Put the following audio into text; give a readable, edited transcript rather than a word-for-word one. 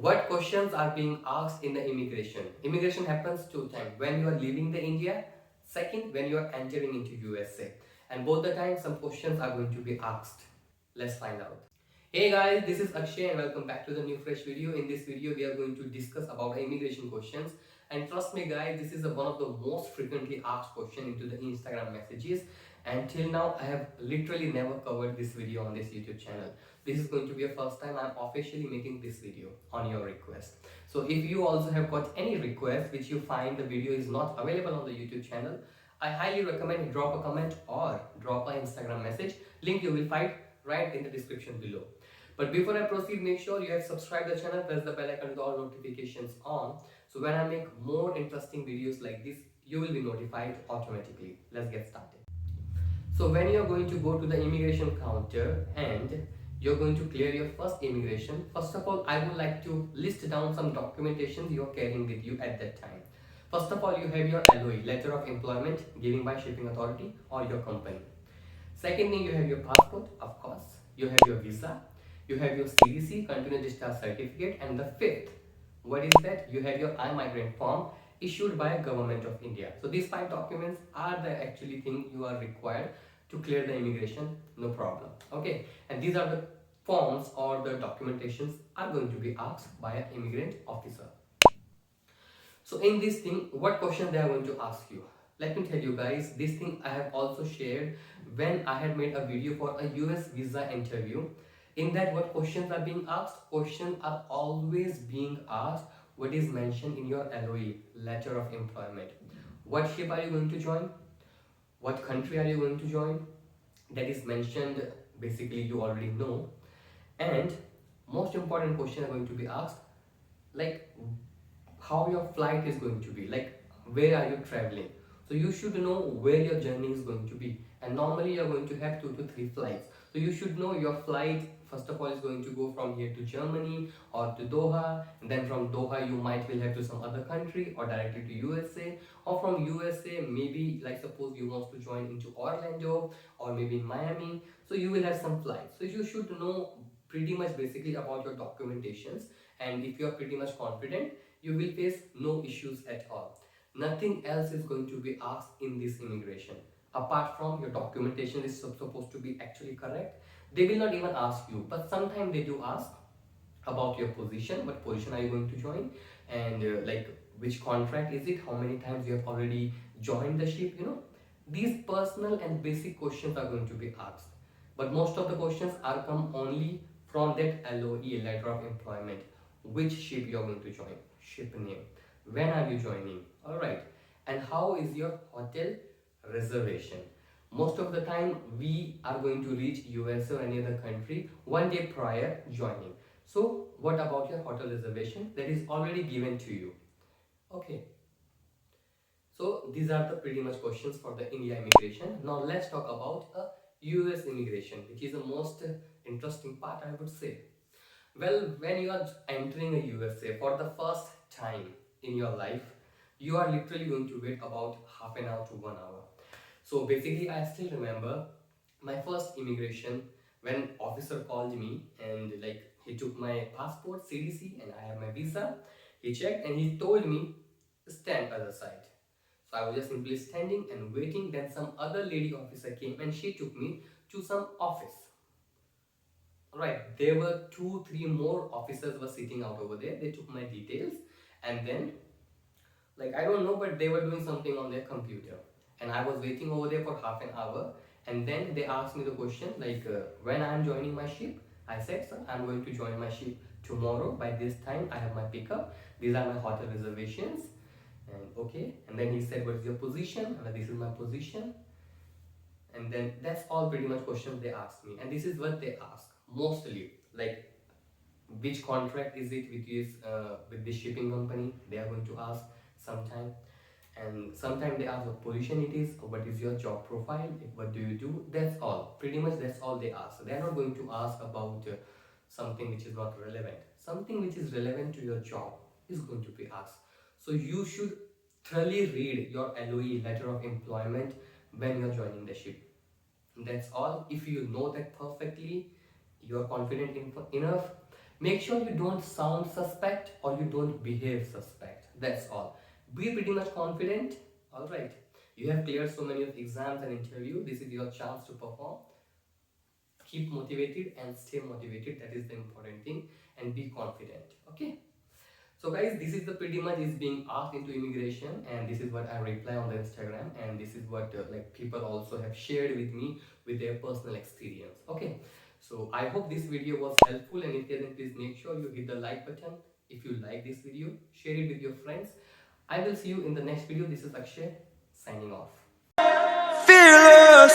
What questions are being asked in the immigration? Immigration happens two times: when you are leaving the India, second when you are entering into USA. And both the times some questions are going to be asked. Let's find out. Hey guys, this is Akshay and welcome back to the new fresh video. In this video, we are going to discuss about immigration questions. And trust me guys, this is one of the most frequently asked question into the Instagram messages. And till now, I have literally never covered this video on this YouTube channel. This is going to be a first time I'm officially making this video on your request. So if you also have got any request which you find the video is not available on the YouTube channel, I highly recommend you drop a comment or drop an Instagram message. Link you will find right in the description below. But before I proceed, make sure you have subscribed the channel, press the bell icon with all notifications on. So when I make more interesting videos like this, you will be notified automatically. Let's get started. So when you are going to go to the immigration counter and you're going to clear your first immigration, first of all, I would like to list down some documentation you're carrying with you at that time. First of all, you have your LOE, letter of employment given by shipping authority or your company. Second thing, you have your passport, of course. You have your visa. You have your CDC, continuous discharge certificate. And the fifth, what is that? You have your I-migrant form issued by government of India. So these 5 documents are the actually thing you are required to clear the immigration, no problem. Okay, and these are the forms or the documentations are going to be asked by an immigrant officer. So in this thing, what question they are going to ask you? Let me tell you guys, this thing I have also shared when I had made a video for a US visa interview. In that, what questions are being asked? Questions are always being asked what is mentioned in your LOE, letter of employment. What ship are you going to join? What country are you going to join? That is mentioned, basically you already know. And most important question are going to be asked, like how your flight is going to be, like where are you traveling. So you should know where your journey is going to be, and normally you're going to have 2 to 3 flights. So you should know your flight first of all is going to go from here to Germany or to Doha, and then from Doha you might will have to some other country or directly to USA, or from USA maybe like suppose you want to join into Orlando or maybe in Miami. So you will have some flights. So you should know pretty much basically about your documentations, and if you are pretty much confident, you will face no issues at all. Nothing else is going to be asked in this immigration apart from your documentation is supposed to be actually correct. They will not even ask you, but sometimes they do ask about your position. What position are you going to join, and like which contract is it, how many times you have already joined the ship, these personal and basic questions are going to be asked. But most of the questions are come only from that LOE, letter of employment. Which ship you are going to join, ship name, when are you joining, all right, and how is your hotel reservation. Most of the time we are going to reach USA or any other country 1 day prior joining. So what about your hotel reservation? That is already given to you. Okay, so these are the pretty much questions for the India immigration. Now let's talk about a US immigration, which is the most interesting part, I would say. Well, when you are entering a USA for the first time in your life, you are literally going to wait about half an hour to 1 hour. So basically, I still remember my first immigration when officer called me and like he took my passport, CDC, and I have my visa. He checked and he told me stand other side. So I was just simply standing and waiting. Then some other lady officer came and she took me to some office. Right, there were 2 3 more officers were sitting out over there. They took my details, and then like I don't know, but they were doing something on their computer, and I was waiting over there for half an hour. And then they asked me the question like when I'm joining my ship. I said, sir, I'm going to join my ship tomorrow by this time. I have my pickup, these are my hotel reservations, and okay. And then he said, what is your position? And this is my position. And then that's all pretty much questions they asked me, and this is what they ask mostly, like which contract is it with this shipping company, they are going to ask sometime. And sometimes they ask what position it is, what is your job profile, what do you do. That's all, pretty much that's all they ask. They are not going to ask about something which is not relevant. Something which is relevant to your job is going to be asked. So you should thoroughly read your LOE, letter of employment, when you're joining the ship. That's all. If you know that perfectly, you're confident enough, Make sure you don't sound suspect or you don't behave suspect. That's all. Be pretty much confident. All right. You have cleared so many of exams and interview. This is your chance to perform. Keep motivated and stay motivated. That is the important thing. And be confident. Okay. So guys, this is the pretty much is being asked into immigration, and this is what I reply on the Instagram, and this is what like people also have shared with me with their personal experience. Okay, so I hope this video was helpful, and if yes, then please make sure you hit the like button. If you like this video, share it with your friends. I will see you in the next video. This is Akshay signing off. Fearless.